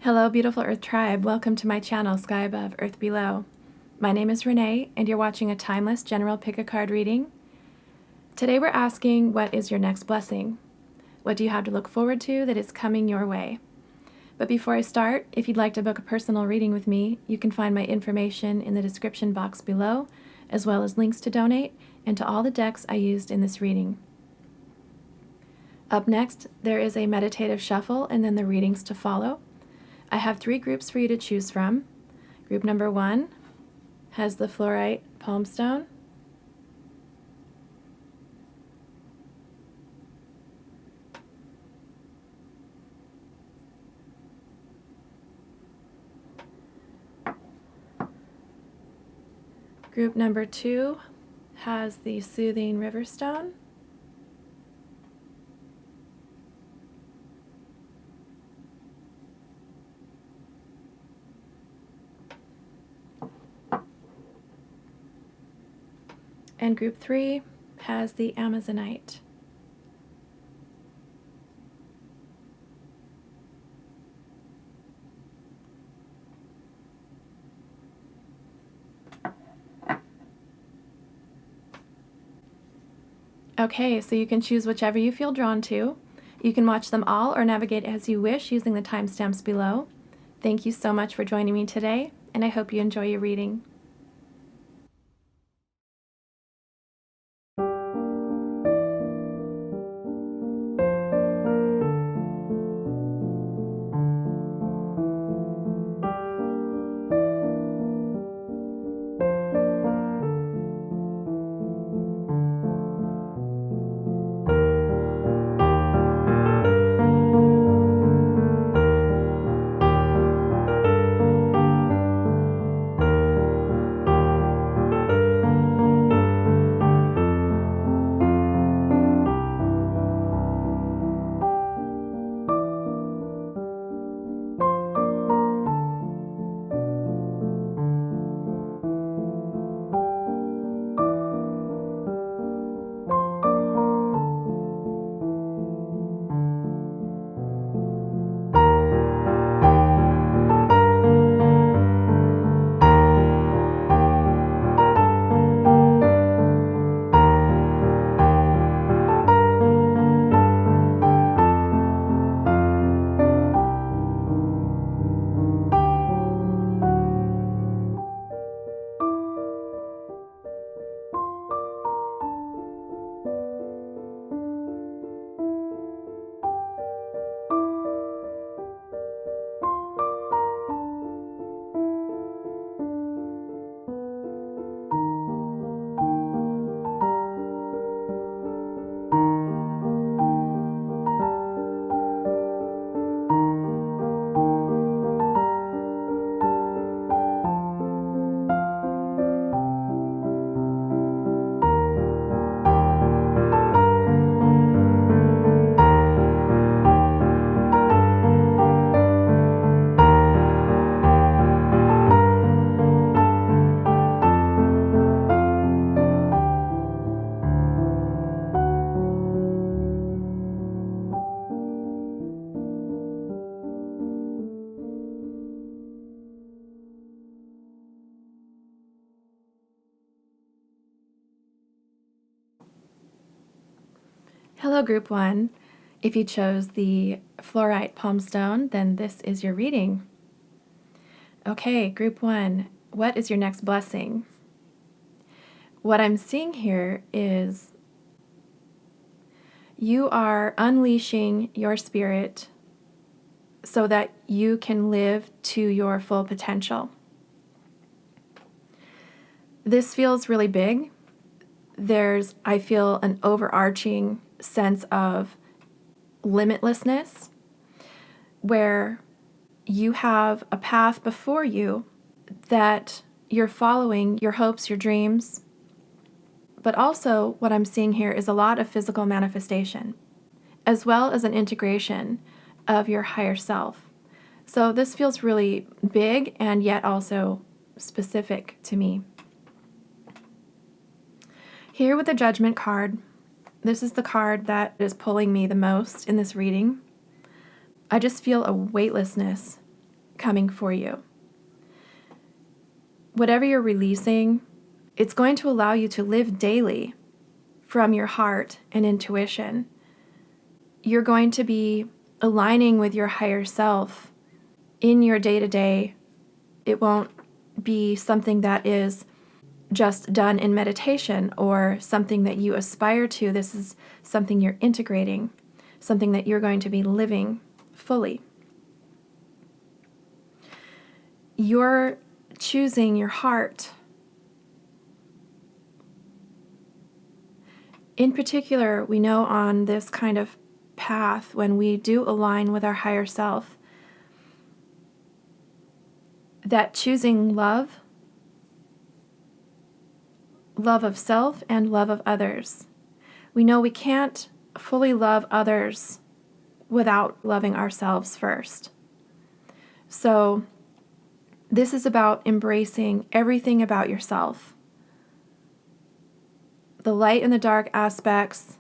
Hello, beautiful Earth Tribe. Welcome to my channel, Sky Above, Earth Below. My name is Renee, and you're watching a timeless general pick-a-card reading. Today we're asking, what is your next blessing? What do you have to look forward to that is coming your way? But before I start, if you'd like to book a personal reading with me, you can find my information in the description box below, as well as links to donate and to all the decks I used in this reading. Up next, there is a meditative shuffle and then the readings to follow. I have 3 groups for you to choose from. Group number 1 has the fluorite palm stone. Group number 2 has the soothing river stone. And group 3 has the Amazonite. Okay, so you can choose whichever you feel drawn to. You can watch them all or navigate as you wish using the timestamps below. Thank you so much for joining me today, and I hope you enjoy your reading. Hello, Group 1. If you chose the fluorite palm stone, then this is your reading. Okay, Group 1, what is your next blessing? What I'm seeing here is you are unleashing your spirit so that you can live to your full potential. This feels really big. I feel an overarching sense of limitlessness where you have a path before you that you're following, your hopes, your dreams. But also what I'm seeing here is a lot of physical manifestation, as well as an integration of your higher self. So this feels really big and yet also specific to me. Here with the Judgment card, this is the card that is pulling me the most in this reading. I just feel a weightlessness coming for you. Whatever you're releasing, it's going to allow you to live daily from your heart and intuition. You're going to be aligning with your higher self in your day-to-day. It won't be something that is just done in meditation or something that you aspire to. This is something you're integrating, something that you're going to be living fully. You're choosing your heart. In particular, we know on this kind of path, when we do align with our higher self, that choosing love of self and love of others. We know we can't fully love others without loving ourselves first. So this is about embracing everything about yourself. The light and the dark aspects,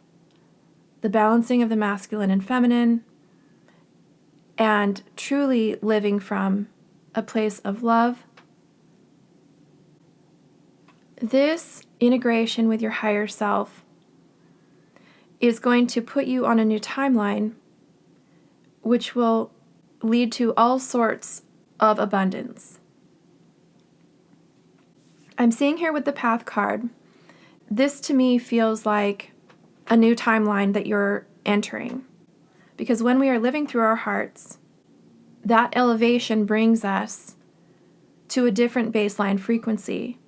the balancing of the masculine and feminine, and truly living from a place of love. This integration with your higher self is going to put you on a new timeline, which will lead to all sorts of abundance. I'm seeing here with the Path card, this to me feels like a new timeline that you're entering. Because when we are living through our hearts, that elevation brings us to a different baseline frequency,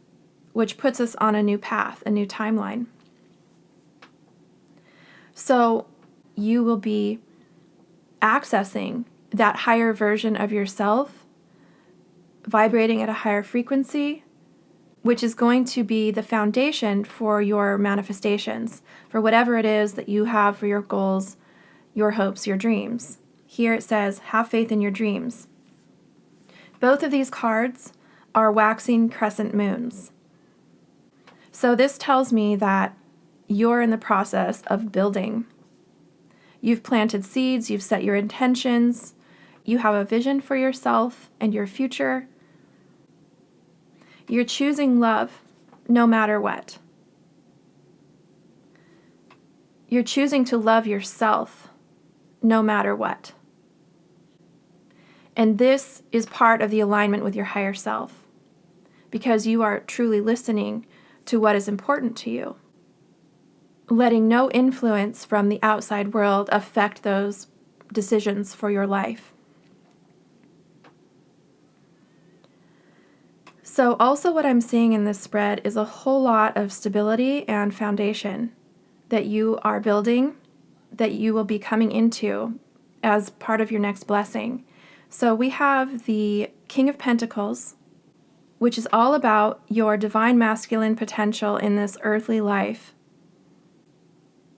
which puts us on a new path, a new timeline. So you will be accessing that higher version of yourself, vibrating at a higher frequency, which is going to be the foundation for your manifestations, for whatever it is that you have for your goals, your hopes, your dreams. Here it says, have faith in your dreams. Both of these cards are waxing crescent moons. So this tells me that you're in the process of building. You've planted seeds, you've set your intentions, you have a vision for yourself and your future. You're choosing love no matter what. You're choosing to love yourself no matter what. And this is part of the alignment with your higher self, because you are truly listening to what is important to you, letting no influence from the outside world affect those decisions for your life. So also what I'm seeing in this spread is a whole lot of stability and foundation that you are building, that you will be coming into as part of your next blessing. So we have the King of Pentacles, which is all about your divine masculine potential in this earthly life.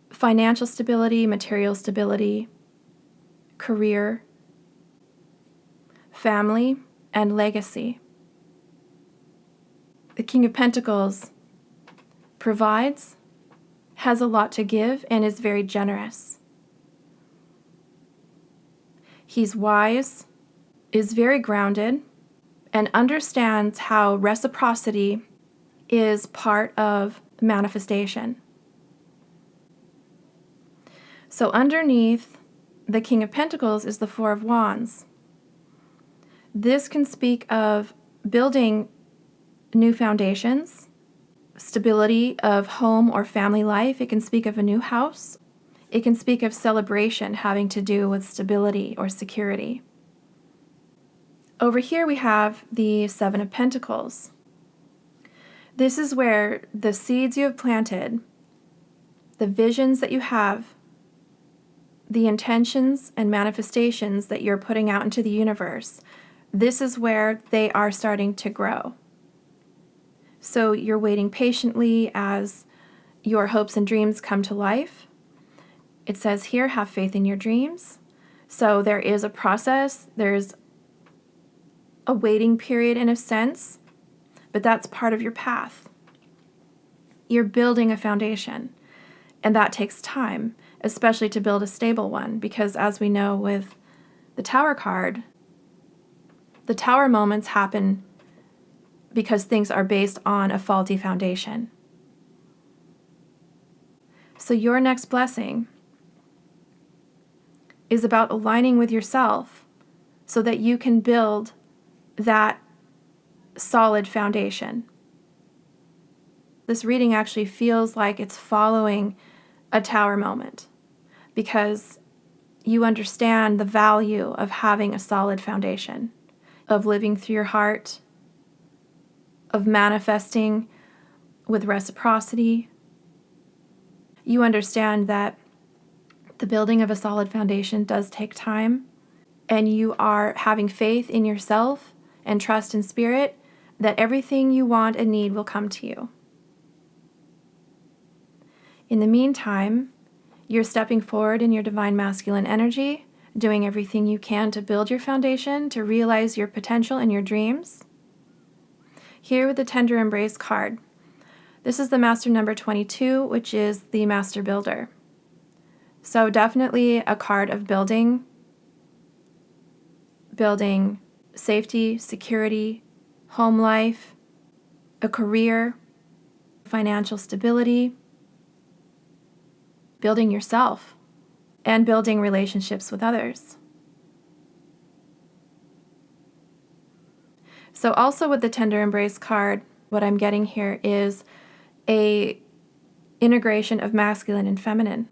Financial stability, material stability, career, family, and legacy. The King of Pentacles provides, has a lot to give, and is very generous. He's wise, is very grounded, and understands how reciprocity is part of manifestation. So underneath the King of Pentacles is the Four of Wands. This can speak of building new foundations, stability of home or family life. It can speak of a new house. It can speak of celebration having to do with stability or security. Over here we have the Seven of Pentacles. This is where the seeds you have planted, the visions that you have, the intentions and manifestations that you're putting out into the universe, this is where they are starting to grow. So you're waiting patiently as your hopes and dreams come to life. It says here, have faith in your dreams. So there is a process, there's a waiting period in a sense, but that's part of your path. You're building a foundation, and that takes time, especially to build a stable one, because as we know with the Tower card, The tower moments happen because things are based on a faulty foundation. So your next blessing is about aligning with yourself so that you can build that solid foundation. This reading actually feels like it's following a tower moment because you understand the value of having a solid foundation, of living through your heart, of manifesting with reciprocity. You understand that the building of a solid foundation does take time, and you are having faith in yourself and trust in spirit that everything you want and need will come to you. In the meantime, you're stepping forward in your divine masculine energy, doing everything you can to build your foundation, to realize your potential and your dreams. Here with the Tender Embrace card, this is the master number 22, which is the master builder. So definitely a card of building safety, security, home life, a career, financial stability, building yourself, and building relationships with others. So also with the Tender Embrace card, what I'm getting here is a integration of masculine and feminine.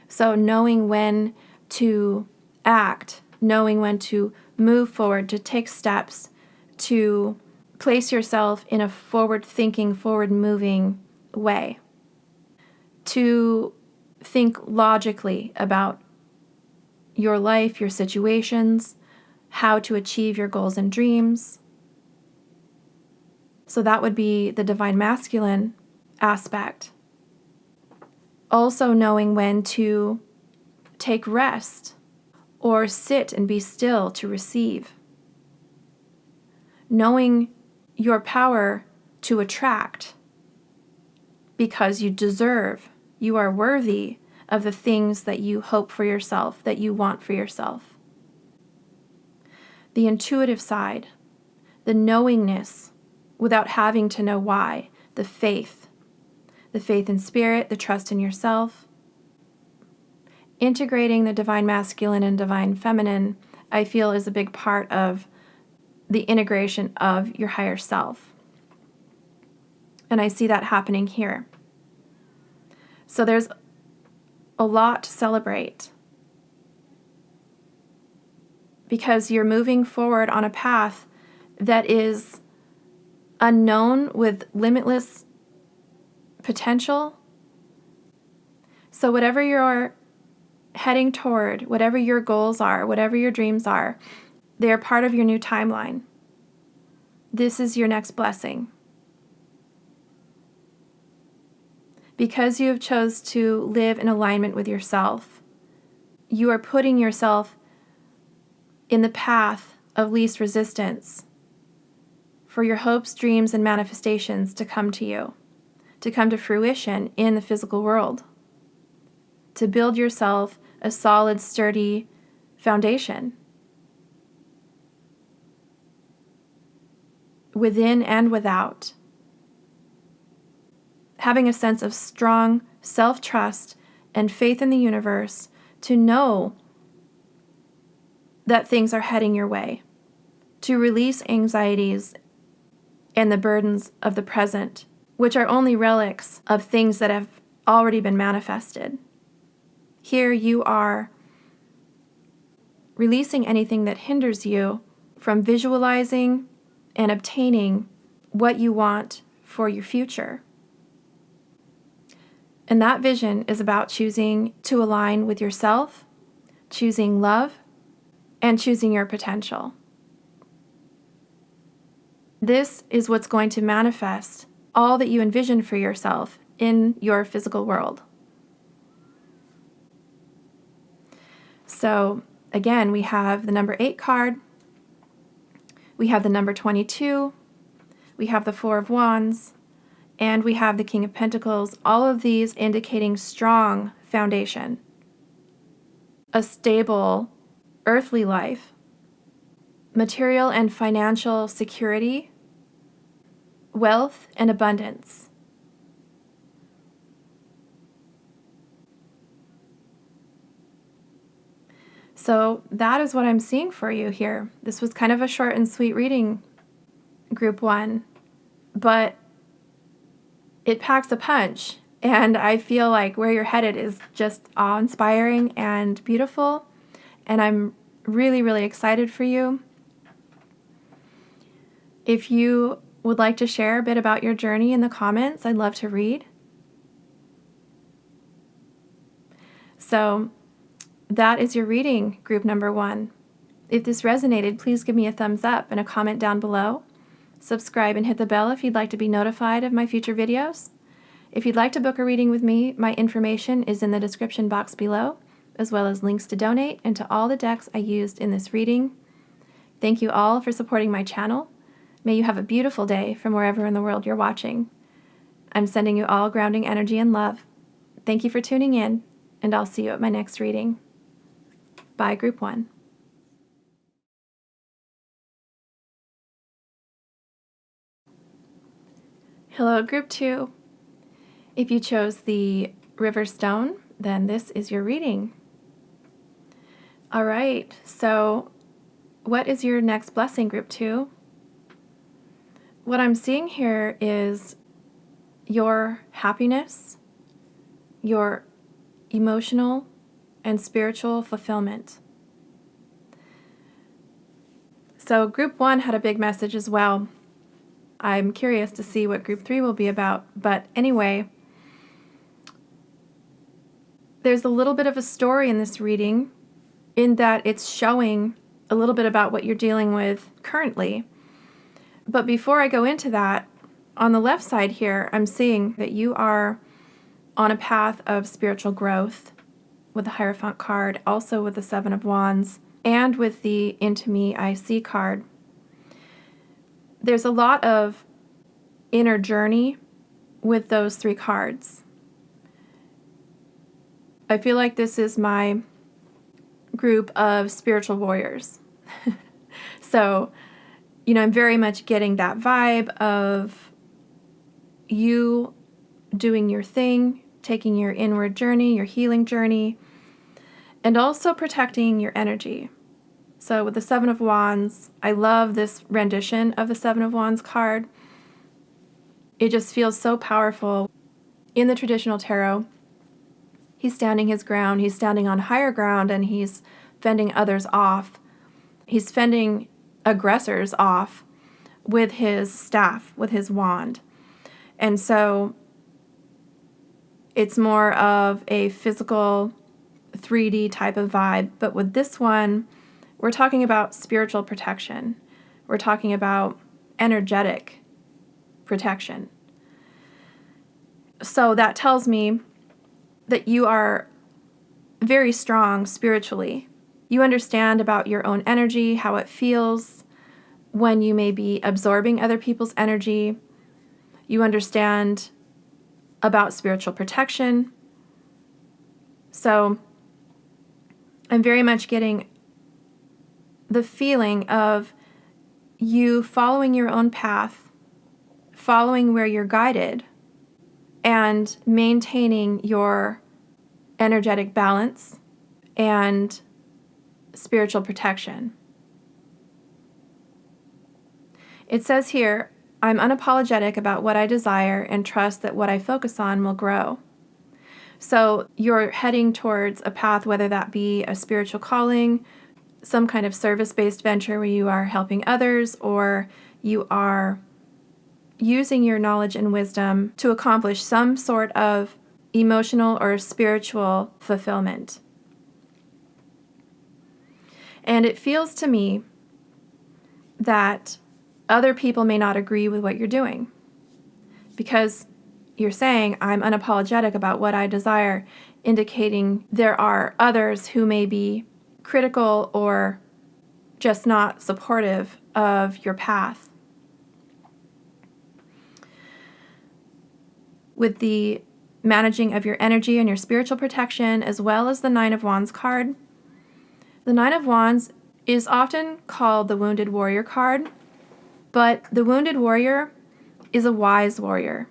So knowing when to act, knowing when to move forward, to take steps, to place yourself in a forward-thinking, forward-moving way, to think logically about your life, your situations, how to achieve your goals and dreams. So that would be the divine masculine aspect. Also knowing when to take rest or sit and be still to receive. Knowing your power to attract because you deserve, you are worthy of the things that you hope for yourself, that you want for yourself. The intuitive side, the knowingness without having to know why, the faith in spirit, the trust in yourself. Integrating the divine masculine and divine feminine, I feel, is a big part of the integration of your higher self. And I see that happening here. So there's a lot to celebrate because you're moving forward on a path that is unknown with limitless potential. So whatever you're heading toward, whatever your goals are, whatever your dreams are, they are part of your new timeline. This is your next blessing. Because you have chose to live in alignment with yourself, you are putting yourself in the path of least resistance for your hopes, dreams, and manifestations to come to you, to come to fruition in the physical world, to build yourself a solid, sturdy foundation within and without. Having a sense of strong self-trust and faith in the universe to know that things are heading your way, to release anxieties and the burdens of the present, which are only relics of things that have already been manifested. Here you are releasing anything that hinders you from visualizing and obtaining what you want for your future. And that vision is about choosing to align with yourself, choosing love, and choosing your potential. This is what's going to manifest all that you envision for yourself in your physical world. So again, we have the number 8 card, we have the number 22, we have the 4 of Wands, and we have the King of Pentacles, all of these indicating strong foundation, a stable earthly life, material and financial security, wealth, and abundance. So that is what I'm seeing for you here. This was kind of a short and sweet reading, Group 1, but it packs a punch. And I feel like where you're headed is just awe-inspiring and beautiful. And I'm really, really excited for you. If you would like to share a bit about your journey in the comments, I'd love to read. So that is your reading, group number 1. If this resonated, please give me a thumbs up and a comment down below. Subscribe and hit the bell if you'd like to be notified of my future videos. If you'd like to book a reading with me, my information is in the description box below, as well as links to donate and to all the decks I used in this reading. Thank you all for supporting my channel. May you have a beautiful day from wherever in the world you're watching. I'm sending you all grounding energy and love. Thank you for tuning in, and I'll see you at my next reading. Bye, Group 1. Hello, Group 2. If you chose the River Stone, then this is your reading. All right, so what is your next blessing, Group 2? What I'm seeing here is your happiness, your emotional and spiritual fulfillment. So Group 1 had a big message as well. I'm curious to see what Group 3 will be about. But anyway, there's a little bit of a story in this reading in that it's showing a little bit about what you're dealing with currently. But before I go into that, on the left side here, I'm seeing that you are on a path of spiritual growth with the Hierophant card, also with the Seven of Wands, and with the Into Me I See card. There's a lot of inner journey with those 3 cards. I feel like this is my group of spiritual warriors. So, I'm very much getting that vibe of you doing your thing, taking your inward journey, your healing journey, and also protecting your energy. So with the Seven of Wands, I love this rendition of the Seven of Wands card. It just feels so powerful. In the traditional tarot, he's standing his ground, he's standing on higher ground, and he's fending others off. He's fending aggressors off with his staff, with his wand. And so it's more of a physical 3D type of vibe. But with this one, we're talking about spiritual protection. We're talking about energetic protection. So that tells me that you are very strong spiritually. You understand about your own energy, how it feels when you may be absorbing other people's energy. You understand about spiritual protection. So I'm very much getting the feeling of you following your own path, following where you're guided, and maintaining your energetic balance and spiritual protection. It says here, I'm unapologetic about what I desire and trust that what I focus on will grow. So you're heading towards a path, whether that be a spiritual calling, some kind of service-based venture where you are helping others, or you are using your knowledge and wisdom to accomplish some sort of emotional or spiritual fulfillment. And it feels to me that other people may not agree with what you're doing because you're saying, I'm unapologetic about what I desire, indicating there are others who may be critical or just not supportive of your path. With the managing of your energy and your spiritual protection, as well as the Nine of Wands card, the Nine of Wands is often called the Wounded Warrior card, but the Wounded Warrior is a wise warrior,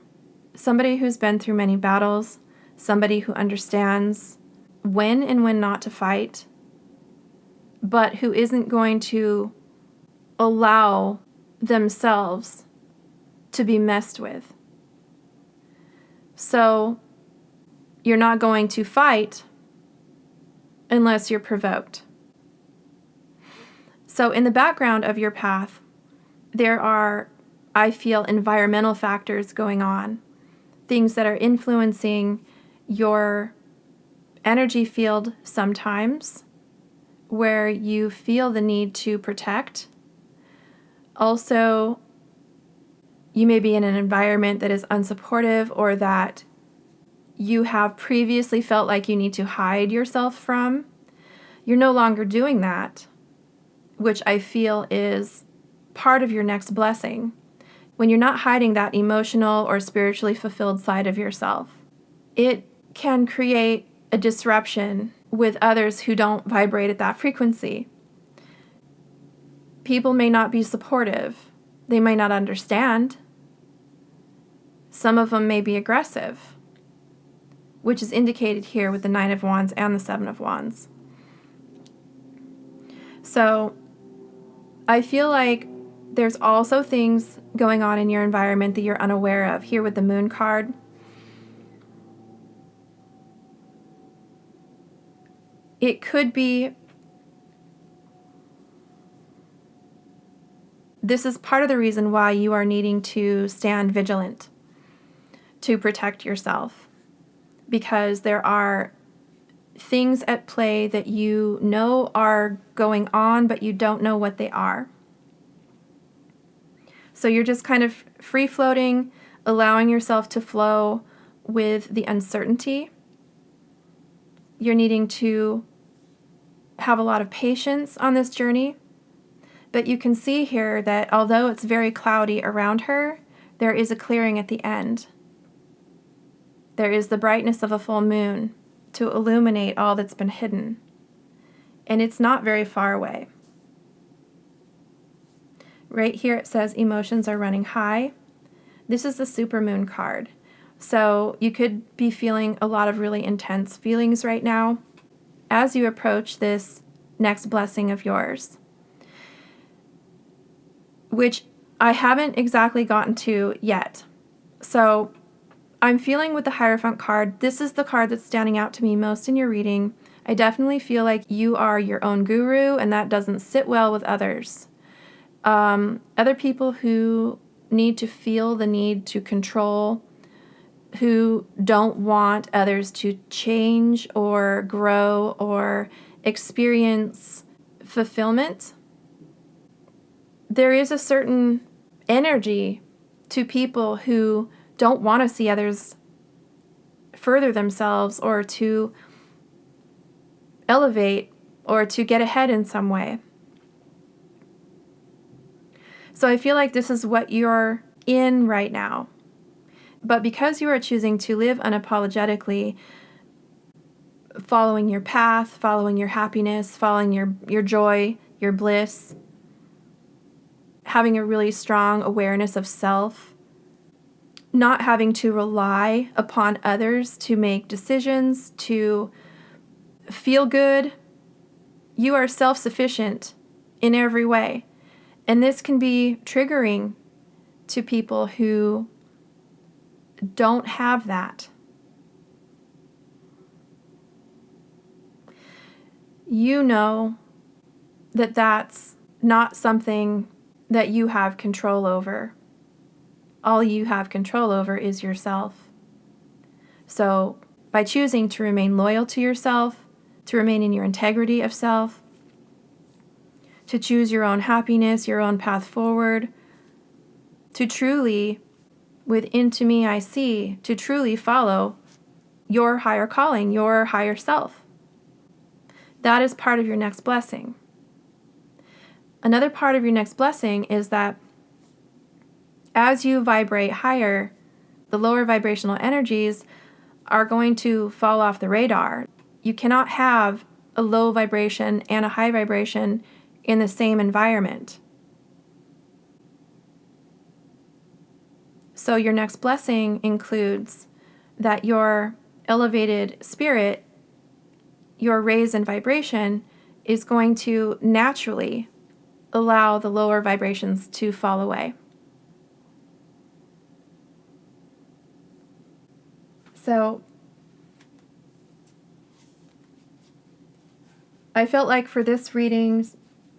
somebody who's been through many battles, somebody who understands when and when not to fight, but who isn't going to allow themselves to be messed with. So you're not going to fight unless you're provoked. So in the background of your path, there are, I feel, environmental factors going on, things that are influencing your energy field sometimes, where you feel the need to protect. Also, you may be in an environment that is unsupportive or that you have previously felt like you need to hide yourself from. You're no longer doing that, which I feel is part of your next blessing. When you're not hiding that emotional or spiritually fulfilled side of yourself, it can create a disruption with others who don't vibrate at that frequency. People may not be supportive. They may not understand. Some of them may be aggressive, which is indicated here with the Nine of Wands and the Seven of Wands. So I feel like there's also things going on in your environment that you're unaware of. Here with the Moon card, it could be, this is part of the reason why you are needing to stand vigilant to protect yourself, because there are things at play that you know are going on, but you don't know what they are. So you're just kind of free-floating, allowing yourself to flow with the uncertainty. You're needing to have a lot of patience on this journey. But you can see here that although it's very cloudy around her, there is a clearing at the end. There is the brightness of a full moon to illuminate all that's been hidden. And it's not very far away. Right here it says emotions are running high. This is the supermoon card. So you could be feeling a lot of really intense feelings right now as you approach this next blessing of yours, which I haven't exactly gotten to yet. So I'm feeling with the Hierophant card, this is the card that's standing out to me most in your reading. I definitely feel like you are your own guru, and that doesn't sit well with others. Other people who need to feel the need to control, who don't want others to change or grow or experience fulfillment. There is a certain energy to people who don't want to see others further themselves or to elevate or to get ahead in some way. So I feel like this is what you're in right now. But because you are choosing to live unapologetically, following your path, following your happiness, following your joy, your bliss, having a really strong awareness of self, not having to rely upon others to make decisions, to feel good, you are self-sufficient in every way. And this can be triggering to people who don't have that. You know that that's not something that you have control over. All you have control over is yourself. So by choosing to remain loyal to yourself, to remain in your integrity of self, to choose your own happiness, your own path forward, to truly, with Into Me I See, to truly follow your higher calling, your higher self. That is part of your next blessing. Another part of your next blessing is that as you vibrate higher, the lower vibrational energies are going to fall off the radar. You cannot have a low vibration and a high vibration in the same environment. So your next blessing includes that your elevated spirit, your raise in vibration, is going to naturally allow the lower vibrations to fall away. So I felt like for this reading,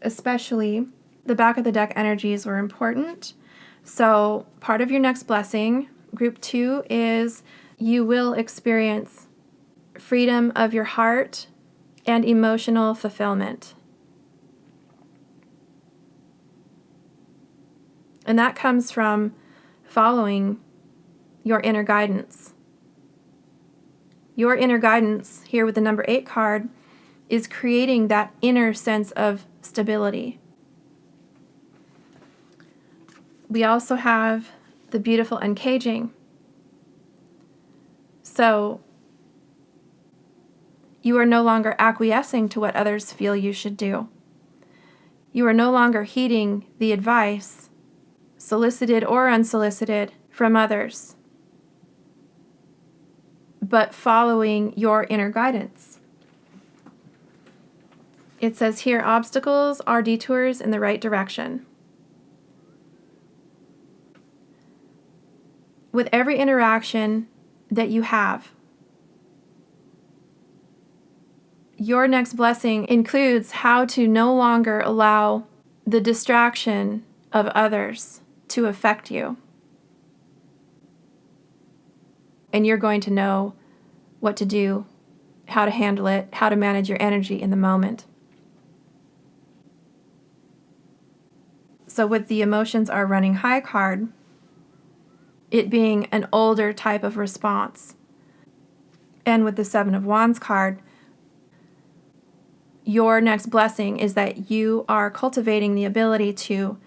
especially, the back of the deck energies were important. So part of your next blessing, group 2, is you will experience freedom of your heart and emotional fulfillment. And that comes from following your inner guidance. Your inner guidance, here with the number 8 card, is creating that inner sense of stability. We also have the beautiful uncaging. So you are no longer acquiescing to what others feel you should do. You are no longer heeding the advice, solicited or unsolicited, from others, but following your inner guidance. It says here, obstacles are detours in the right direction. With every interaction that you have, your next blessing includes how to no longer allow the distraction of others to affect you. And you're going to know what to do, how to handle it, how to manage your energy in the moment. So with the emotions are running high card, it being an older type of response, and with the 7 of Wands card, your next blessing is that you are cultivating the ability to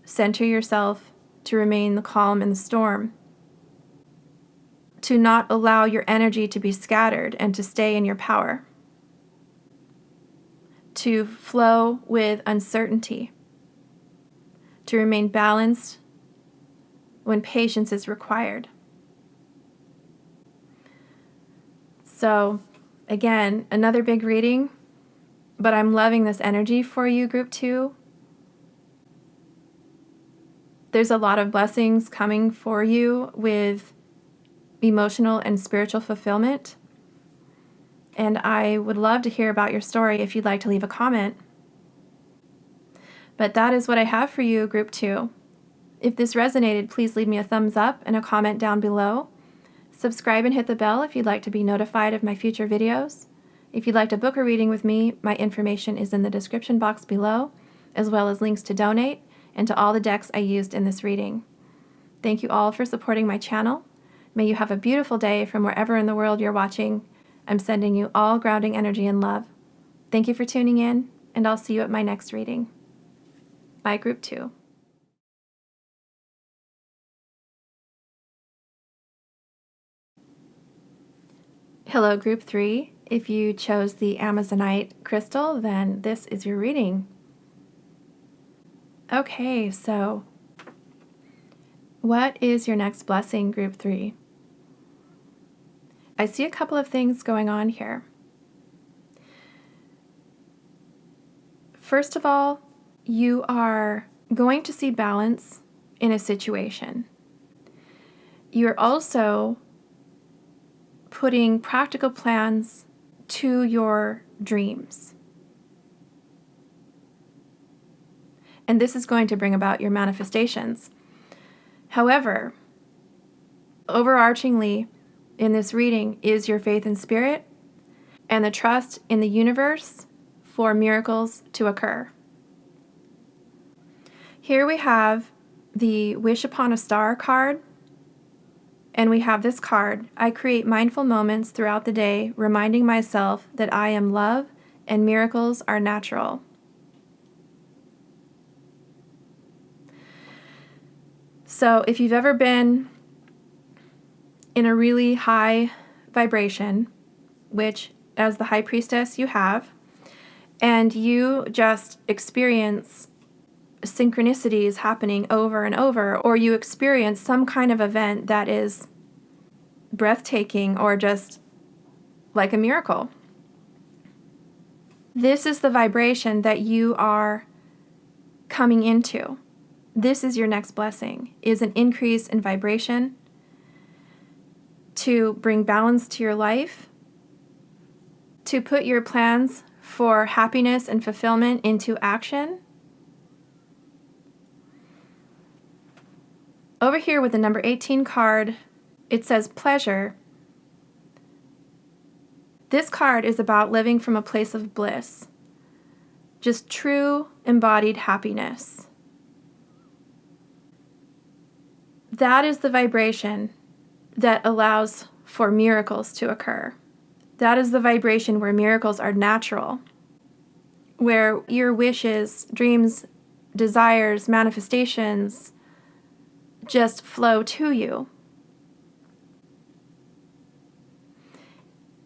center yourself, to remain calm in the storm, to not allow your energy to be scattered and to stay in your power, to flow with uncertainty, to remain balanced when patience is required. So, again, another big reading, but I'm loving this energy for you, group 2. There's a lot of blessings coming for you with emotional and spiritual fulfillment. And I would love to hear about your story if you'd like to leave a comment. But that is what I have for you, group 2. If this resonated, please leave me a thumbs up and a comment down below. Subscribe and hit the bell if you'd like to be notified of my future videos. If you'd like to book a reading with me, my information is in the description box below, as well as links to donate and to all the decks I used in this reading. Thank you all for supporting my channel. May you have a beautiful day from wherever in the world you're watching. I'm sending you all grounding energy and love. Thank you for tuning in, and I'll see you at my next reading. Bye, group 2. Hello, group 3. If you chose the Amazonite crystal, then this is your reading. Okay, so what is your next blessing, group 3? I see a couple of things going on here. First of all, you are going to see balance in a situation. You're also putting practical plans to your dreams. And this is going to bring about your manifestations. However, overarchingly in this reading is your faith in spirit and the trust in the universe for miracles to occur. Here we have the Wish Upon a Star card, and we have this card: I create mindful moments throughout the day, reminding myself that I am love and miracles are natural. So if you've ever been in a really high vibration, which as the High Priestess you have, and you just experience synchronicities happening over and over, or you experience some kind of event that is breathtaking or just like a miracle. This is the vibration that you are coming into. This is your next blessing, is an increase in vibration to bring balance to your life, to put your plans for happiness and fulfillment into action. Over here with the number 18 card, it says pleasure. This card is about living from a place of bliss, just true embodied happiness. That is the vibration that allows for miracles to occur. That is the vibration where miracles are natural, where your wishes, dreams, desires, manifestations just flow to you.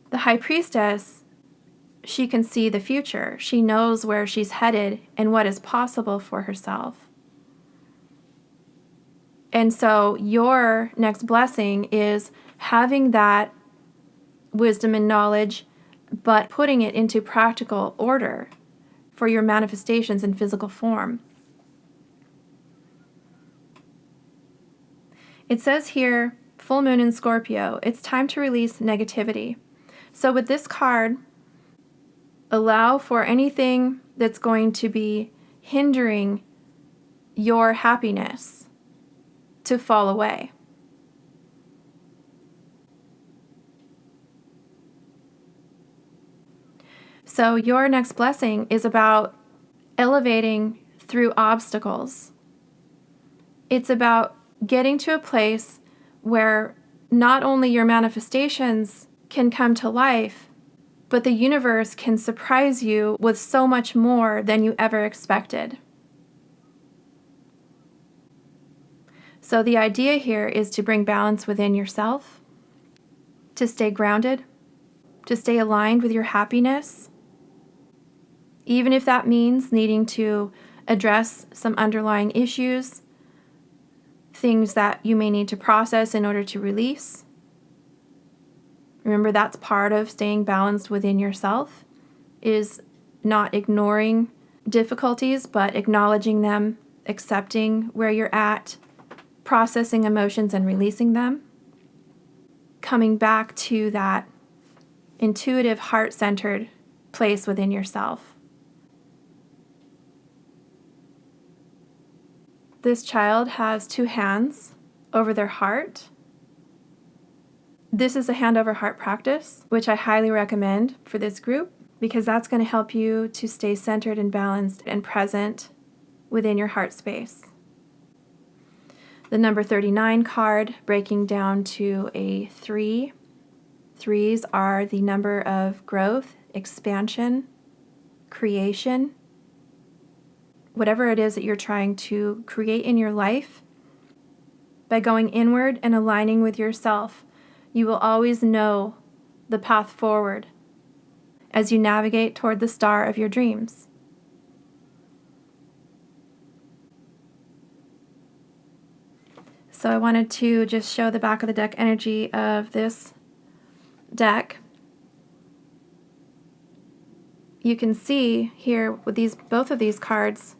The High Priestess, she can see the future. She knows where she's headed and what is possible for herself. And so your next blessing is having that wisdom and knowledge, but putting it into practical order for your manifestations in physical form. It says here, full moon in Scorpio, it's time to release negativity. So with this card, allow for anything that's going to be hindering your happiness to fall away. So your next blessing is about elevating through obstacles. It's about getting to a place where not only your manifestations can come to life, but the universe can surprise you with so much more than you ever expected. So the idea here is to bring balance within yourself, to stay grounded, to stay aligned with your happiness, even if that means needing to address some underlying issues, things that you may need to process in order to release. Remember, that's part of staying balanced within yourself, is not ignoring difficulties, but acknowledging them, accepting where you're at, processing emotions and releasing them, coming back to that intuitive, heart-centered place within yourself. This child has two hands over their heart. This is a hand over heart practice, which I highly recommend for this group, because that's going to help you to stay centered and balanced and present within your heart space. The number 39 card, breaking down to a 3. Threes are the number of growth, expansion, creation. Whatever it is that you're trying to create in your life, by going inward and aligning with yourself, you will always know the path forward as you navigate toward the star of your dreams. So I wanted to just show the back of the deck energy of this deck. You can see here with both of these cards,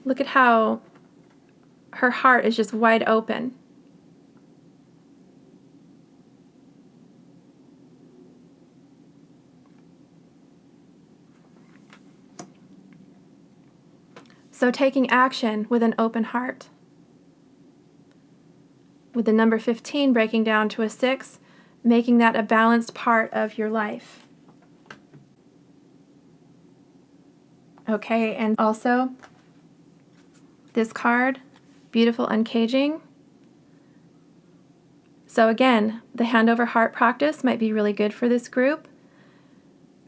look at how her heart is just wide open. So taking action with an open heart. With the number 15 breaking down to a 6, making that a balanced part of your life. Okay, and also this card, beautiful uncaging. So again, the hand over heart practice might be really good for this group.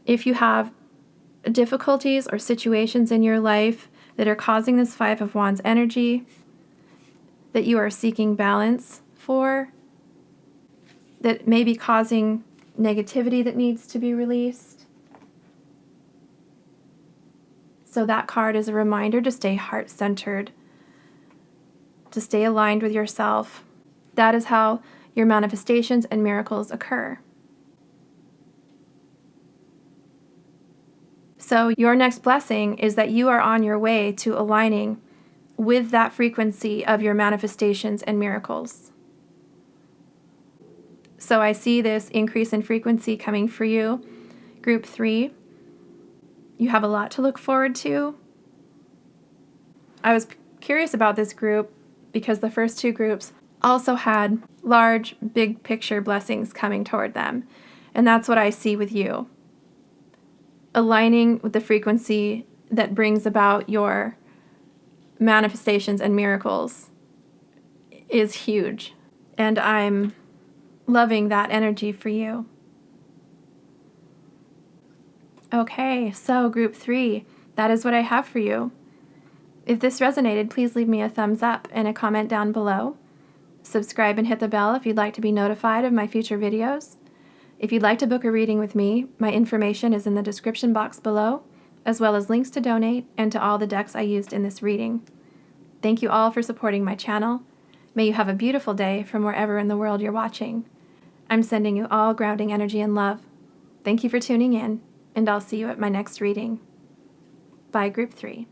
If you have difficulties or situations in your life that are causing this 5 of Wands energy, that you are seeking balance for, that may be causing negativity that needs to be released, So that card is a reminder to stay heart-centered, to stay aligned with yourself. That is how your manifestations and miracles occur. So your next blessing is that you are on your way to aligning with that frequency of your manifestations and miracles. So I see this increase in frequency coming for you. Group 3, you have a lot to look forward to. I was curious about this group because the first 2 groups also had large, big picture blessings coming toward them. And that's what I see with you. Aligning with the frequency that brings about your manifestations and miracles is huge. And I'm loving that energy for you. Okay, so group 3, that is what I have for you. If this resonated, please leave me a thumbs up and a comment down below. Subscribe and hit the bell if you'd like to be notified of my future videos. If you'd like to book a reading with me, my information is in the description box below, as well as links to donate and to all the decks I used in this reading. Thank you all for supporting my channel. May you have a beautiful day from wherever in the world you're watching. I'm sending you all grounding energy and love. Thank you for tuning in, and I'll see you at my next reading. Bye, Group 3.